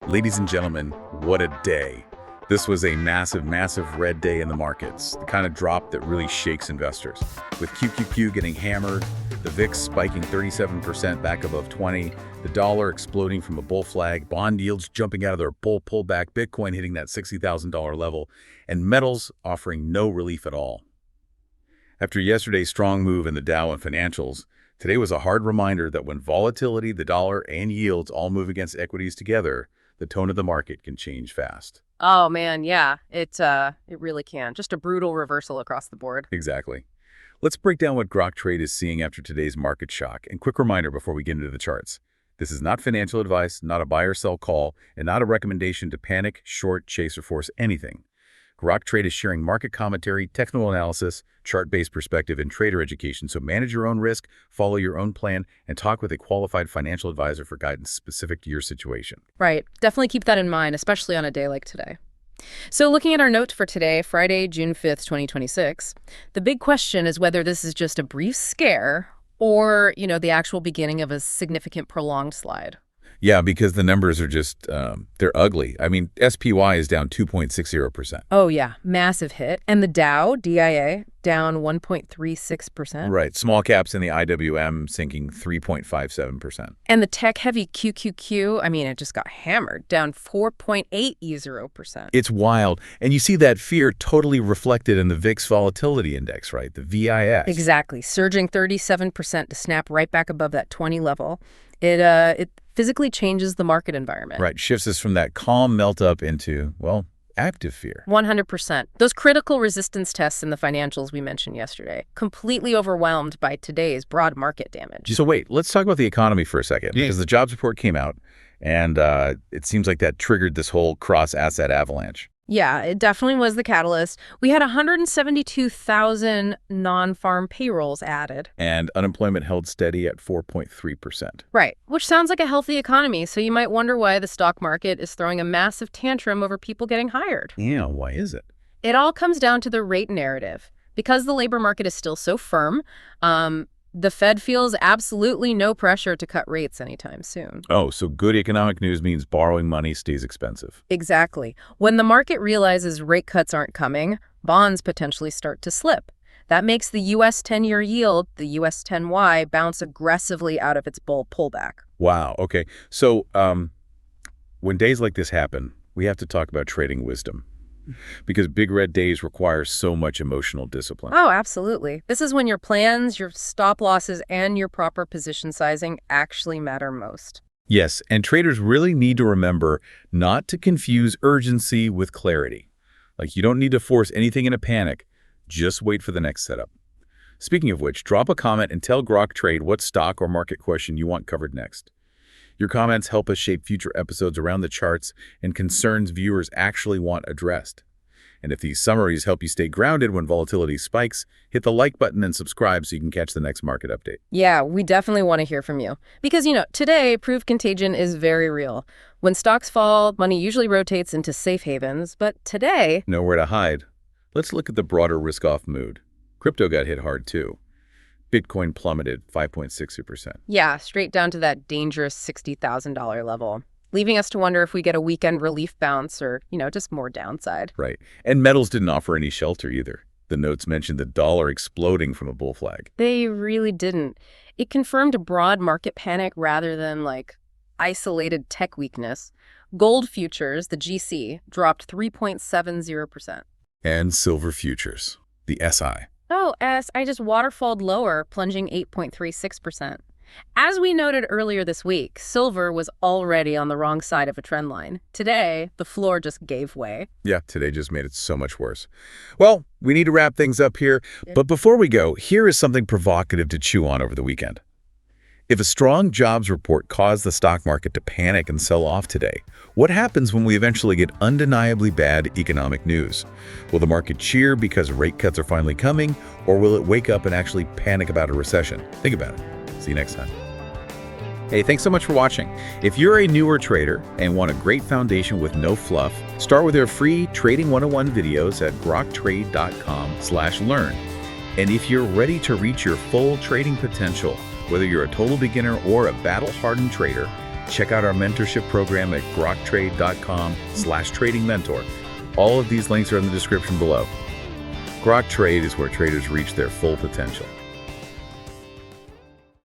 Ladies and gentlemen, what a day. This was a massive red day in the markets, the kind of drop that really shakes investors. With QQQ getting hammered, the VIX spiking 37% back above 20, the dollar exploding from a bull flag, bond yields jumping out of their bull pullback, Bitcoin hitting that $60,000 level, and metals offering no relief at all. After yesterday's strong move in the Dow and financials, today was a hard reminder that when volatility, the dollar, and yields all move against equities together, the tone of the market can change fast. Oh man, yeah, it really can. Just a brutal reversal across the board. Exactly. Let's break down what Grok Trade is seeing after today's market shock. And quick reminder before we get into the charts. This is not financial advice, not a buy or sell call, and not a recommendation to panic, short, chase, or force anything. Grok Trade is sharing market commentary, technical analysis, chart-based perspective, and trader education. So manage your own risk, follow your own plan, and talk with a qualified financial advisor for guidance specific to your situation. Right. Definitely keep that in mind, especially on a day like today. So looking at our note for today, Friday, June 5th, 2026, the big question is whether this is just a brief scare or, the actual beginning of a significant prolonged slide. Yeah, because the numbers are just, they're ugly. I mean, SPY is down 2.60%. Oh, yeah. Massive hit. And the Dow, DIA, down 1.36%. Right. Small caps in the IWM sinking 3.57%. And the tech-heavy QQQ, it just got hammered, down 4.80%. It's wild. And you see that fear totally reflected in the VIX volatility index, right? The VIX. Exactly. Surging 37% to snap right back above that 20 level. It physically changes the market environment. Right. Shifts us from that calm melt up into, active fear. 100%. Those critical resistance tests in the financials we mentioned yesterday, completely overwhelmed by today's broad market damage. So wait, let's talk about the economy for a second, because the jobs report came out, and it seems like that triggered this whole cross-asset avalanche. Yeah, it definitely was the catalyst. We had 172,000 non-farm payrolls added. And unemployment held steady at 4.3%. Right, which sounds like a healthy economy, so you might wonder why the stock market is throwing a massive tantrum over people getting hired. Yeah, why is it? It all comes down to the rate narrative. Because the labor market is still so firm, the Fed feels absolutely no pressure to cut rates anytime soon. Oh, so good economic news means borrowing money stays expensive. Exactly. When the market realizes rate cuts aren't coming, bonds potentially start to slip. That makes the U.S. 10-year yield, the U.S. 10Y, bounce aggressively out of its bull pullback. Wow, okay. So when days like this happen, we have to talk about trading wisdom. Because big red days require so much emotional discipline. Oh, absolutely. This is when your plans, your stop losses, and your proper position sizing actually matter most. Yes, and traders really need to remember not to confuse urgency with clarity. Like, you don't need to force anything in a panic. Just wait for the next setup. Speaking of which, drop a comment and tell Grok Trade what stock or market question you want covered next. Your comments help us shape future episodes around the charts and concerns viewers actually want addressed. And if these summaries help you stay grounded when volatility spikes, hit the like button and subscribe so you can catch the next market update. Yeah, we definitely want to hear from you. Because, today, proof contagion is very real. When stocks fall, money usually rotates into safe havens, but today... Nowhere to hide. Let's look at the broader risk-off mood. Crypto got hit hard, too. Bitcoin plummeted 5.60%. Yeah, straight down to that dangerous $60,000 level, leaving us to wonder if we get a weekend relief bounce or, just more downside. Right. And metals didn't offer any shelter either. The notes mentioned the dollar exploding from a bull flag. They really didn't. It confirmed a broad market panic rather than, isolated tech weakness. Gold futures, the GC, dropped 3.70%. And silver futures, the SI. Oh, I just waterfalled lower, plunging 8.36%. As we noted earlier this week, silver was already on the wrong side of a trend line. Today, the floor just gave way. Yeah, today just made it so much worse. Well, we need to wrap things up here. But before we go, here is something provocative to chew on over the weekend. If a strong jobs report caused the stock market to panic and sell off today, what happens when we eventually get undeniably bad economic news? Will the market cheer because rate cuts are finally coming, or will it wake up and actually panic about a recession? Think about it. See you next time. Hey, thanks so much for watching. If you're a newer trader and want a great foundation with no fluff, start with our free Trading 101 videos at groktrade.com/learn. And if you're ready to reach your full trading potential, whether you're a total beginner or a battle-hardened trader, Check out our mentorship program at groktrade.com/trading mentor. All of these links are in the description below. Grok Trade is where traders reach their full potential.